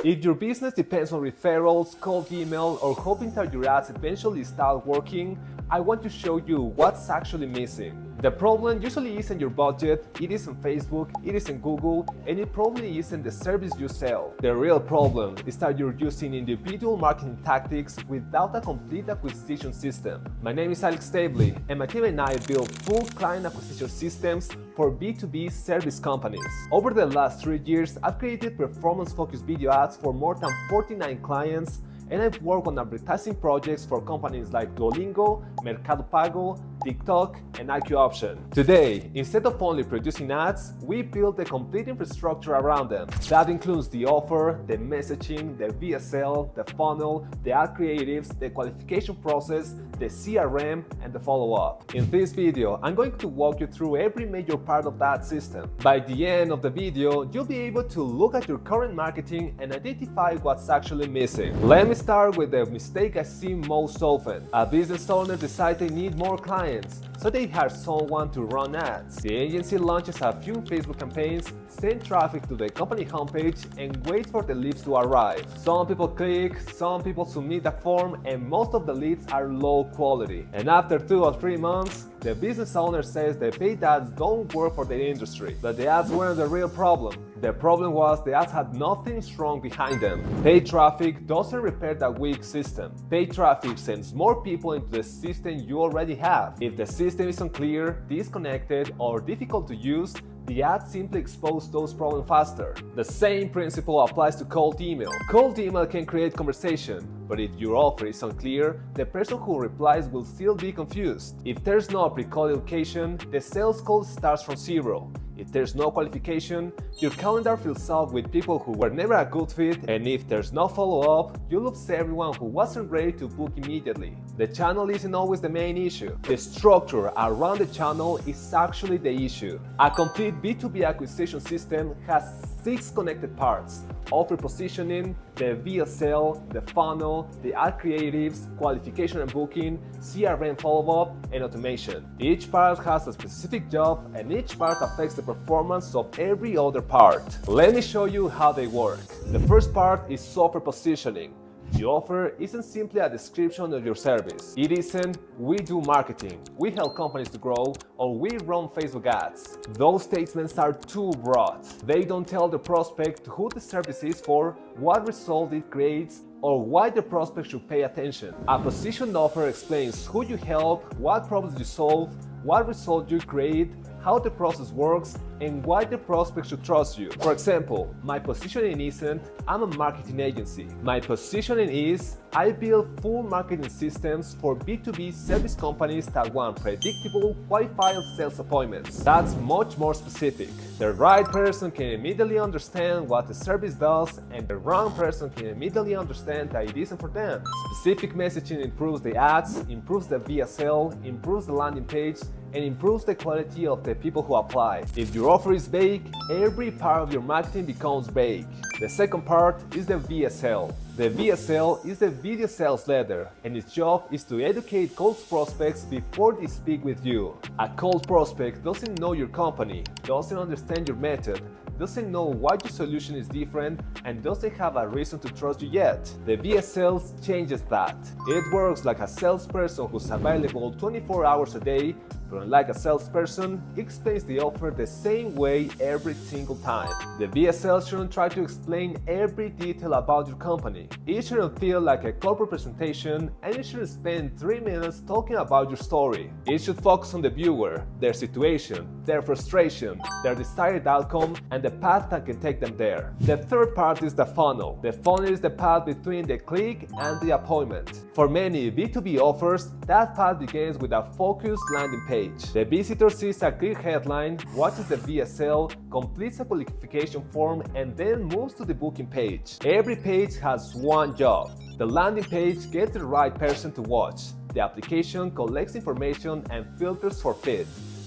If your business depends on referrals, cold email, or hoping that your ads eventually start working, I want to show you what's actually missing. The problem usually isn't your budget, it isn't Facebook, it isn't Google, and it probably isn't the service you sell. The real problem is that you're using individual marketing tactics without a complete acquisition system. My name is Alex Stabley, and my team and I build full client acquisition systems for B2B service companies. Over the last 3 years, I've created performance-focused video ads for more than 49 clients, and I've worked on advertising projects for companies like Duolingo, Mercado Pago, TikTok, and IQ Option. Today, instead of only producing ads, we build a complete infrastructure around them. That includes the offer, the messaging, the VSL, the funnel, the ad creatives, the qualification process, the CRM, and the follow-up. In this video, I'm going to walk you through every major part of that system. By the end of the video, you'll be able to look at your current marketing and identify what's actually missing. Let me start with the mistake I see most often. A business owner decides they need more clients, so they hire someone to run ads. The agency launches a few Facebook campaigns, sends traffic to the company homepage, and waits for the leads to arrive. Some people click, some people submit the form, and most of the leads are low quality. And after 2 or 3 months, the business owner says the paid ads don't work for the industry. But the ads weren't the real problem. The problem was the ads had nothing strong behind them. Paid traffic doesn't repair that weak system. Paid traffic sends more people into the system you already have. If the system is unclear, disconnected, or difficult to use, the ads simply expose those problems faster. The same principle applies to cold email. Cold email can create conversation, but if your offer is unclear, the person who replies will still be confused. If there's no pre-qualification, the sales call starts from zero. If there's no qualification, your calendar fills up with people who were never a good fit, and if there's no follow-up, you lose everyone who wasn't ready to book immediately. The channel isn't always the main issue. The structure around the channel is actually the issue. A complete B2B acquisition system has 6 connected parts: offer positioning, the VSL, the funnel, the ad creatives, qualification and booking, CRM follow-up, and automation. Each part has a specific job, and each part affects the performance of every other part. Let me show you how they work. The first part is offer positioning. The offer isn't simply a description of your service. It isn't "we do marketing," "we help companies to grow," or "we run Facebook ads." Those statements are too broad. They don't tell the prospect who the service is for, what result it creates, or why the prospect should pay attention. A positioned offer explains who you help, what problems you solve, what result you create, how the process works, and why the prospect should trust you. For example, my positioning isn't "I'm a marketing agency." My positioning is "I build full marketing systems for B2B service companies that want predictable, qualified sales appointments." That's much more specific. The right person can immediately understand what the service does, and the wrong person can immediately understand that it isn't for them. Specific messaging improves the ads, improves the VSL, improves the landing page, and improves the quality of the people who apply. If your offer is vague, every part of your marketing becomes vague. The second part is the VSL. The VSL is the video sales letter, and its job is to educate cold prospects before they speak with you. A cold prospect doesn't know your company, doesn't understand your method, doesn't know why your solution is different, and doesn't have a reason to trust you yet. The VSL changes that. It works like a salesperson who's available 24 hours a day, but unlike a salesperson, it explains the offer the same way every single time. The VSL shouldn't try to explain every detail about your company. It shouldn't feel like a corporate presentation, and it shouldn't spend 3 minutes talking about your story. It should focus on the viewer, their situation, their frustration, their desired outcome, and the path that can take them there. The third part is the funnel. The funnel is the path between the click and the appointment. For many B2B offers, that path begins with a focused landing page. The visitor sees a clear headline, watches the VSL, completes a qualification form, and then moves to the booking page. Every page has one job. The landing page gets the right person to watch. The application collects information and filters for fit.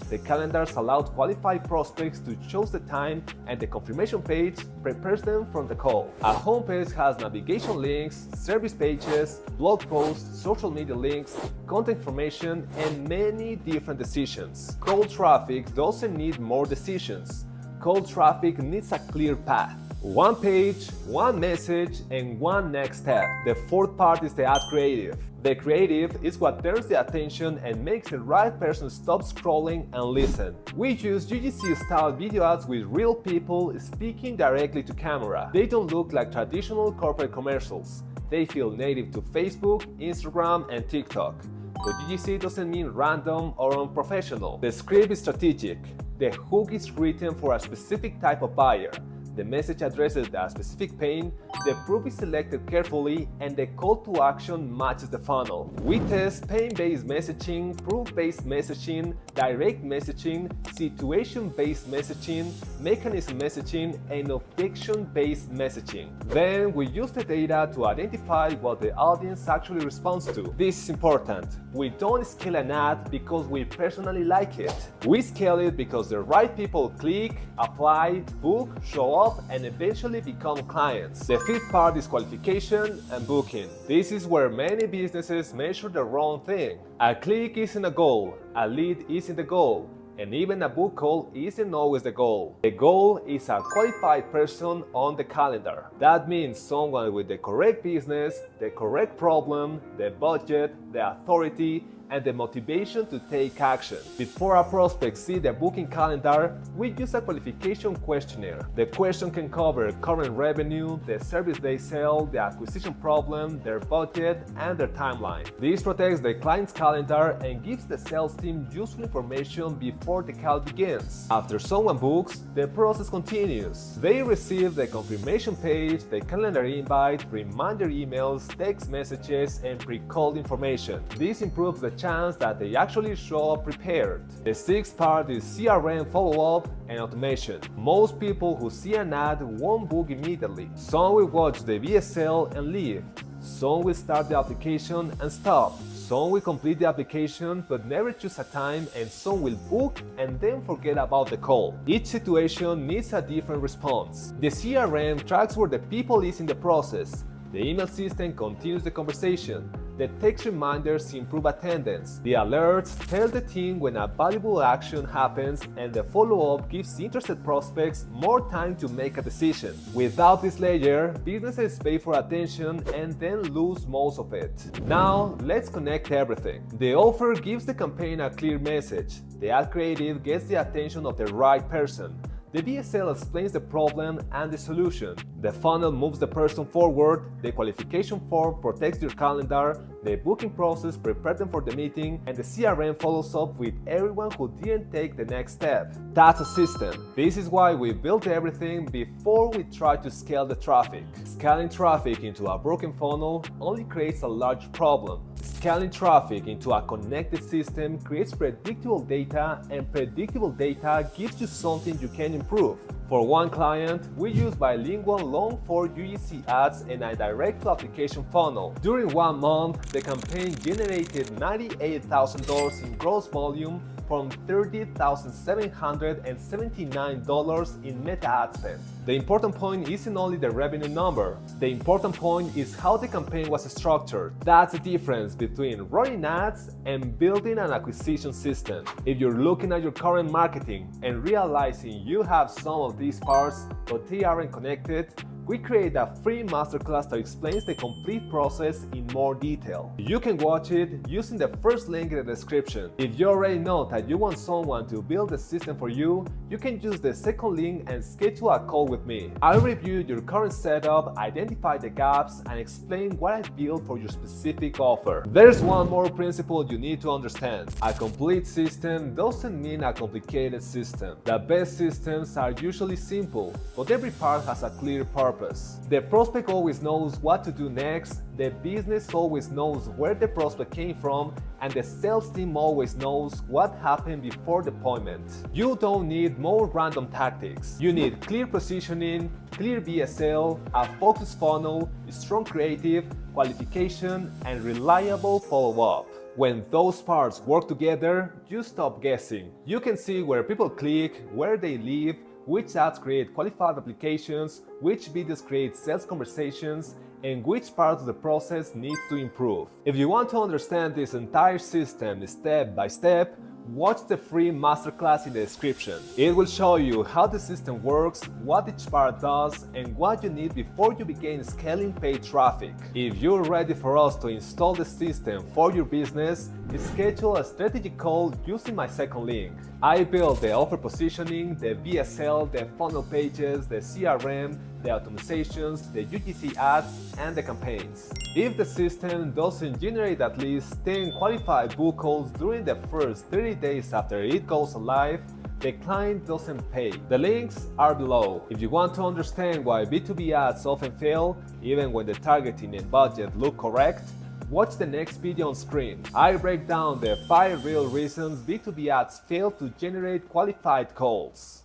The calendars allow qualified prospects to choose the time, and the confirmation page prepares them for the call. A homepage has navigation links, service pages, blog posts, social media links, contact information, and many different decisions. Cold traffic doesn't need more decisions. Cold traffic needs a clear path. One page, one message, and one next step. The fourth part is the ad creative. The creative is what turns the attention and makes the right person stop scrolling and listen. We use UGC-style video ads with real people speaking directly to camera. They don't look like traditional corporate commercials. They feel native to Facebook, Instagram, and TikTok. The UGC doesn't mean random or unprofessional. The script is strategic. The hook is written for a specific type of buyer. The message addresses a specific pain, the proof is selected carefully, and the call to action matches the funnel. We test pain-based messaging, proof-based messaging, direct messaging, situation-based messaging, mechanism messaging, and objection-based messaging. Then we use the data to identify what the audience actually responds to. This is important. We don't scale an ad because we personally like it. We scale it because the right people click, apply, book, show up, and eventually become clients. The fifth part is qualification and booking. This is where many businesses measure the wrong thing. A click isn't a goal, a lead isn't the goal, and even a book call isn't always the goal. The goal is a qualified person on the calendar. That means someone with the correct business, the correct problem, the budget, the authority, and the motivation to take action. Before a prospect sees the booking calendar, we use a qualification questionnaire. The question can cover current revenue, the service they sell, the acquisition problem, their budget, and their timeline. This protects the client's calendar and gives the sales team useful information before the call begins. After someone books, the process continues. They receive the confirmation page, the calendar invite, reminder emails, text messages, and pre-call information. This improves the chance that they actually show up prepared. The sixth part is CRM follow-up and automation. Most people who see an ad won't book immediately. Some will watch the VSL and leave. Some will start the application and stop. Some will complete the application but never choose a time, and some will book and then forget about the call. Each situation needs a different response. The CRM tracks where the people is in the process. The email system continues the conversation. The text reminders improve attendance. The alerts tell the team when a valuable action happens, and the follow-up gives interested prospects more time to make a decision. Without this layer, businesses pay for attention and then lose most of it. Now, let's connect everything. The offer gives the campaign a clear message. The ad creative gets the attention of the right person. The VSL explains the problem and the solution. The funnel moves the person forward, the qualification form protects your calendar, the booking process prepares them for the meeting, and the CRM follows up with everyone who didn't take the next step. That's a system. This is why we built everything before we try to scale the traffic. Scaling traffic into a broken funnel only creates a large problem. Scaling traffic into a connected system creates predictable data, and predictable data gives you something you can improve. For one client, we use bilingual long-form UGC ads and a direct-to-application funnel. During 1 month, the campaign generated $98,000 in gross volume from $30,779 in meta ad spend. The important point isn't only the revenue number. The important point is how the campaign was structured. That's the difference between running ads and building an acquisition system. If you're looking at your current marketing and realizing you have some of these parts but they aren't connected, we create a free masterclass that explains the complete process in more detail. You can watch it using the first link in the description. If you already know that you want someone to build a system for you, you can use the second link and schedule a call with me. I'll review your current setup, identify the gaps, and explain what I built for your specific offer. There's one more principle you need to understand. A complete system doesn't mean a complicated system. The best systems are usually simple, but every part has a clear purpose. The prospect always knows what to do next, the business always knows where the prospect came from, and the sales team always knows what happened before the appointment. You don't need more random tactics. You need clear positioning, clear VSL, a focused funnel, strong creative, qualification, and reliable follow-up. When those parts work together, you stop guessing. You can see where people click, where they leave, which ads create qualified applications, which videos create sales conversations, and which part of the process needs to improve. If you want to understand this entire system step by step, Watch the free masterclass in the description. It will show you how the system works, what each part does, and what you need before you begin scaling paid traffic. If you're ready for us to install the system for your business, schedule a strategic call using my second link. I built the offer positioning, the VSL, the funnel pages, the CRM, the optimizations, the UGC ads, and the campaigns. If the system doesn't generate at least 10 qualified book calls during the first 30 days after it goes live, the client doesn't pay. The links are below. If you want to understand why B2B ads often fail, even when the targeting and budget look correct, watch the next video on screen. I break down the 5 real reasons B2B ads fail to generate qualified calls.